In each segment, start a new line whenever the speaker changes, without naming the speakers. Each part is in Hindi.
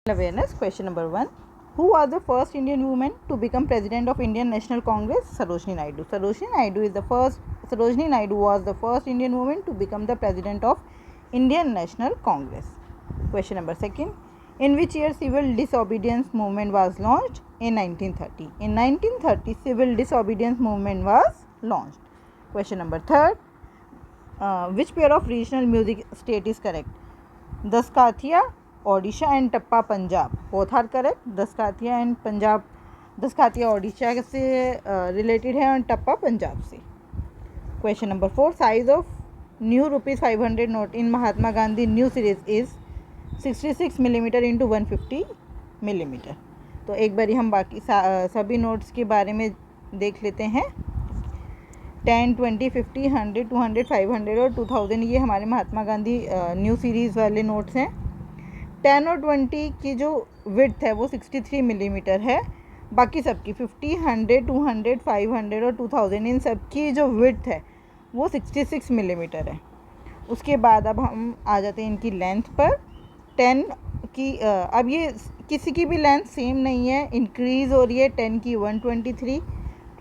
Awareness. Question number 1. Who was the first Indian woman to become president of Indian National Congress? Sarojini Naidu. Sarojini Naidu was the first Indian woman to become the president of Indian National Congress. Question number 2. In which year civil disobedience movement was launched? In 1930. In 1930, civil disobedience movement was launched. Question number 3. Which pair of regional music state is correct? Daskathia, Odisha and Tappa, Punjab. Both are correct. Daskathia and Punjab, Daskathia Odisha से related है और Tappa पंजाब से. Question number 4. Size of new rupees 500 note in Mahatma Gandhi new series is 66 mm into 150 mm. तो एक बारी हम बाकी सभी नोट्स के बारे में देख लेते हैं. 10, 20, 50, 100, 200, 500 और 2000 ये हमारे महात्मा गांधी न्यू सीरीज़ वाले नोट्स हैं. 10 और 20 की जो विड्थ है वो 63 मिलीमीटर है. बाकी सबकी 50, 100, 200, 500 और 2000 इन सब की जो विड्थ है वो 66 मिलीमीटर है. उसके बाद अब हम आ जाते हैं इनकी लेंथ पर. 10 की अब ये किसी की भी लेंथ सेम नहीं है, इंक्रीज़ हो रही है. 10 की 123,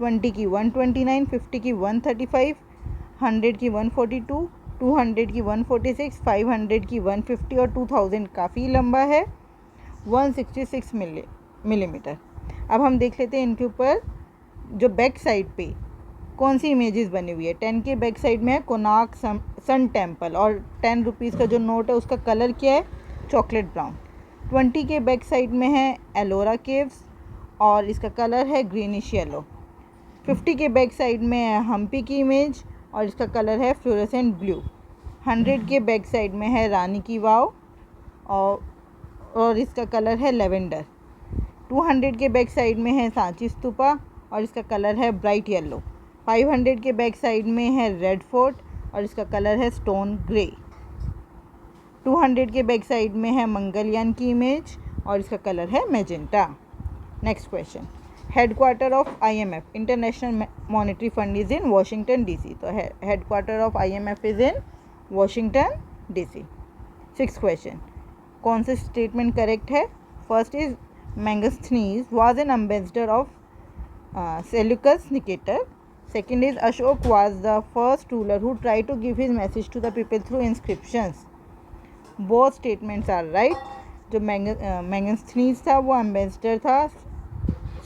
20 की 129, 50 की 135, 100 की 142, 200 की 146, 500 की 150 और 2000 काफ़ी लंबा है 166 मिलीमीटर. अब हम देख लेते हैं इनके ऊपर जो बैक साइड पे कौन सी इमेजेस बनी हुई है. 10 के बैक साइड में है कोणार्क सन टेम्पल और 10 रुपीज़ का जो नोट है उसका कलर क्या है? Chocolate brown. 20 के बैक साइड में है एलोरा केव्स और इसका कलर है ग्रीनिश येलो. 50 के बैक साइड में है हम्पी की इमेज और इसका कलर है फ्लोरेसेंट ब्लू. 100 के बैक साइड में है रानी की वाव और इसका कलर है लेवेंडर. 200 के बैक साइड में है सांची स्तूपा और इसका कलर है ब्राइट येलो. 500 के बैक साइड में है रेड फोर्ट और इसका कलर है स्टोन ग्रे. 200 के बैक साइड में है मंगलयान की इमेज और इसका कलर है magenta. Next question. Headquarter of IMF international monetary fund is in Washington DC. तो headquarter of IMF is in Washington DC. 6th question. कौन से स्टेटमेंट करेक्ट है? First is Megasthenes was an ambassador of Seleucus Nicator. Second is Ashoka was the first ruler who try to give his message to the people through inscriptions. Both statements are right. जो मैंगस्थनीज था वो एम्बेसडर था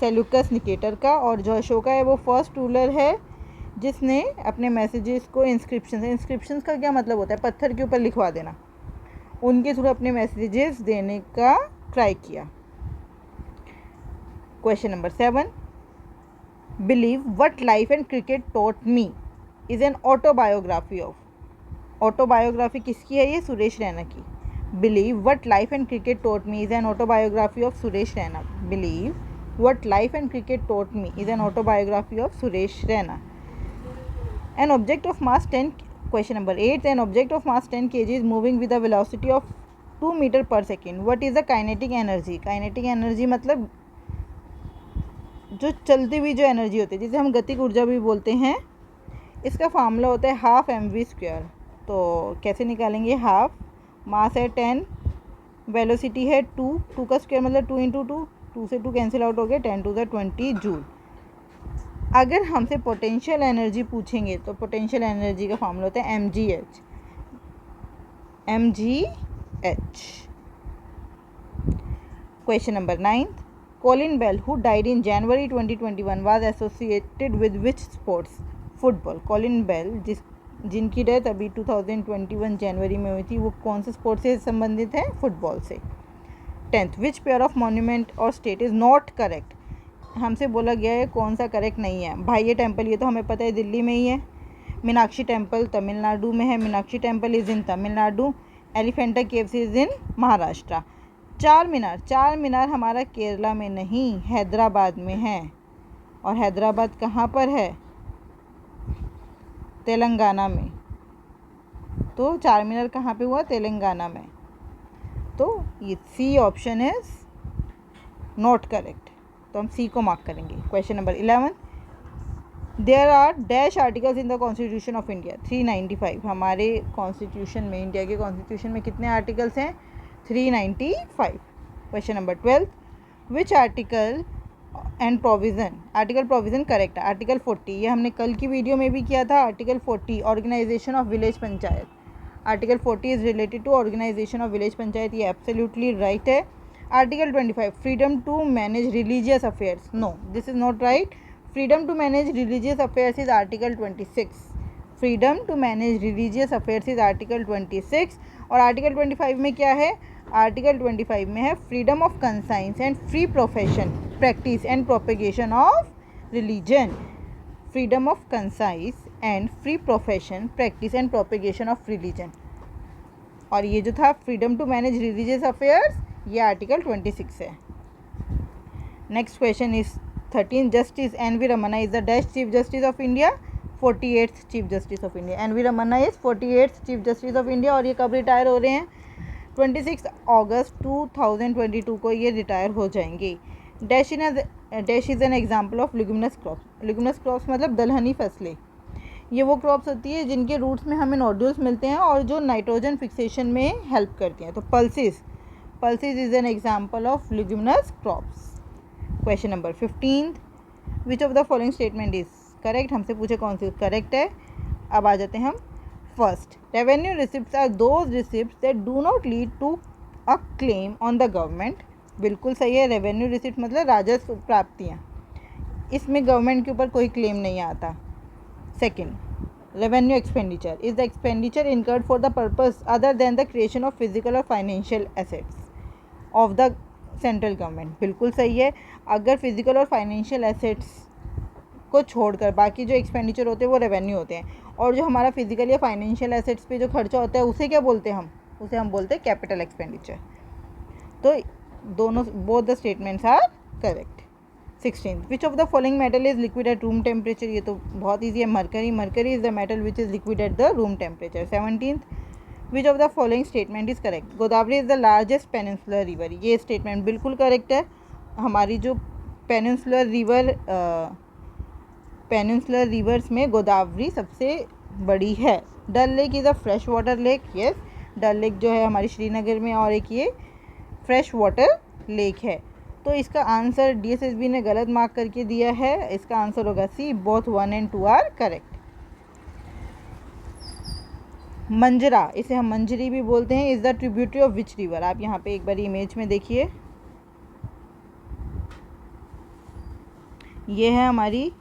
सेल्यूकस निकेटर का और जो अशोका है वो फर्स्ट रूलर है जिसने अपने मैसेजेस को इंस्क्रिप्शंस का क्या मतलब होता है? पत्थर के ऊपर लिखवा देना. उनके थ्रू अपने मैसेजेस देने का ट्राई किया. Question number 7. Believe what life and cricket taught me is an autobiography of. Autobiography किसकी है? ये सुरेश रैना की. Believe what life and cricket taught me is an autobiography of Suresh Raina. Believe what life and cricket taught me is an autobiography of Suresh Raina. An object of mass 10 question number 8. An object of mass 10 kg is moving with a velocity of 2 meter per second. What is the kinetic energy? Kinetic energy मतलब जो चलती हुई जो एनर्जी होती है जिसे हम गतिक ऊर्जा भी बोलते हैं. इसका फार्मूला होता है हाफ mv². तो कैसे निकालेंगे? हाफ मास है 10, वेलोसिटी है 2 का स्क्वायर मतलब 2 × 2, 2 से 2 कैंसिल आउट हो गया, 10 to the 20 जूल. अगर हमसे पोटेंशियल एनर्जी पूछेंगे तो पोटेंशियल एनर्जी का फॉर्मूला होता है mgh. Question number 9. Colin Bell who died in January 2021 was associated with which sports? Football. Colin Bell जिनकी डेथ अभी 2021 जनवरी में हुई थी वो कौन से स्पोर्ट्स से संबंधित है? फुटबॉल से. 10th. Which pair of monument और स्टेट इज़ नॉट करेक्ट. हमसे बोला गया है कौन सा करेक्ट नहीं है. भाई टेम्पल ये तो हमें पता है दिल्ली में ही है. मीनाक्षी टेम्पल तमिलनाडु में है. Meenakshi temple is in Tamil Nadu. Elephanta caves is in Maharashtra. चार मीनार हमारा केरला में नहीं हैदराबाद में है. और हैदराबाद कहाँ पर है? तेलंगाना में. तो चार मीनार कहाँ पे हुआ? तेलंगाना में. तो ये C option is not correct. तो हम सी को मार्क करेंगे. Question number 11. There are dash articles in the constitution of India. 395. हमारे कॉन्स्टिट्यूशन में, इंडिया के कॉन्स्टिट्यूशन में कितने आर्टिकल्स हैं? 395. Question number 12, which article and provision, article provision correct है। आर्टिकल 40, ये हमने कल की वीडियो में भी किया था। Article 40 organisation of village panchayat, article 40 is related to organisation of village panchayat, ये एब्सोल्युटली राइट है। Article 25, freedom to manage religious affairs, no this is not right. Freedom to manage religious affairs is article 26, freedom to manage religious affairs is article 26। और आर्टिकल 25 में क्या है? आर्टिकल 25 में है freedom of conscience and free profession practice and propagation of religion, freedom of conscience and free profession practice and propagation of religion. और ये जो था freedom to manage religious affairs, ये आर्टिकल 26 है। Next question is 13, justice N V Ramana is the dash chief justice of India, 48th chief justice of India. N V Ramana is 48th chief justice of India और ये कब रिटायर हो रहे हैं? 26 अगस्त 2022 को ये रिटायर हो जाएंगे। Dash is an example of leguminous crops, leguminous crops मतलब दलहनी फसलें। ये वो क्रॉप्स होती है जिनके रूट्स में हमें नोड्यूल्स मिलते हैं और जो नाइट्रोजन फिक्सेशन में हेल्प करती हैं। तो pulses is an example of leguminous crops. Question number 15, which of the following statement is correct, हमसे पूछे कौन सी करेक्ट है। अब आ जाते हैं हम first, revenue receipts are those receipts that do not lead to a claim on the government, बिल्कुल सही है। रेवेन्यू रिसिप्ट मतलब राजस्व प्राप्तियाँ, इसमें गवर्नमेंट के ऊपर कोई क्लेम नहीं आता। Second, revenue expenditure is the expenditure incurred for the purpose other than the creation of physical और financial assets of the central government, बिल्कुल सही है। अगर फिजिकल और फाइनेंशियल एसेट्स को छोड़कर बाकी जो एक्सपेंडिचर होते हैं वो रेवेन्यू होते हैं, और जो हमारा फिजिकल या फाइनेंशियल एसेट्स पे जो खर्चा होता है उसे क्या बोलते हैं? उसे हम बोलते हैं कैपिटल एक्सपेंडिचर। तो दोनों both the statements are correct. 16, which of the following metal is liquid at room temperature, ये तो बहुत ईजी है, mercury is the metal which is liquid at the room temperature. 17, which of the following statement is correct, Godavari is the largest peninsular river, ये स्टेटमेंट बिल्कुल करेक्ट है। हमारी जो पेनिनसुलर रिवर्स में गोदावरी सबसे बड़ी है। Dal lake is a fresh water lake, yes, Dal lake जो है हमारी श्रीनगर में, और एक ये फ्रेश वाटर लेक है। तो इसका आंसर DSSB ने गलत मार्क करके दिया है, इसका आंसर होगा सी, both 1 and 2 are correct. Manjra, इसे हम मंजरी भी बोलते हैं, is the tributary of which river, आप यहाँ पे एक बार इमेज में देखिए, ये है हमारी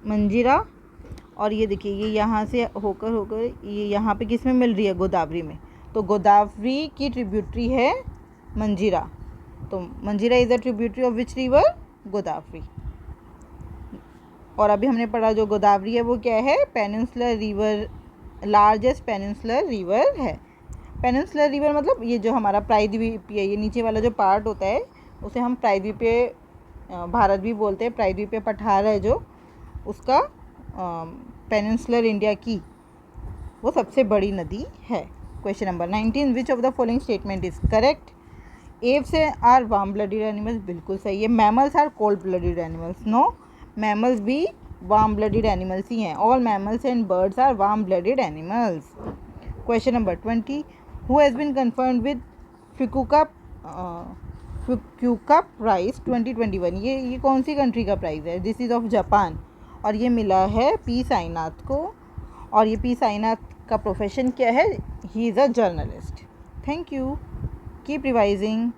मंजीरा, और ये देखिए ये यहाँ से होकर ये यहाँ पे किस में मिल रही है? गोदावरी में। तो गोदावरी की ट्रिब्यूटरी है मंजीरा, तो मंजीरा is the tributary of which river? Godavari. और अभी हमने पढ़ा जो गोदावरी है वो क्या है? Peninsular river, largest peninsular river है। पेनिनसुलर रिवर मतलब ये जो हमारा प्रायद्वीपीय, ये नीचे वाला जो पार्ट होता है उसे हम प्रायद्वीपीय भारत भी बोलते हैं, प्रायद्वीपीय पठार है जो, उसका पेनिनसुलर इंडिया की वो सबसे बड़ी नदी है। Question number 19, which of the following statement is correct, aves are warm blooded animals, बिल्कुल सही है। Mammals are cold blooded animals, no, mammals भी वार्म ब्लडेड एनिमल्स ही हैं। All mammals and birds are warm blooded animals. Question number 20, who has been confirmed with Fukuoka prize 2021, ये कौन सी कंट्री का प्राइज़ है? दिस इज़ ऑफ जापान, और ये मिला है पी साईनाथ को, और ये पी साईनाथ का प्रोफेशन क्या है? He is a journalist. Thank you, keep revising.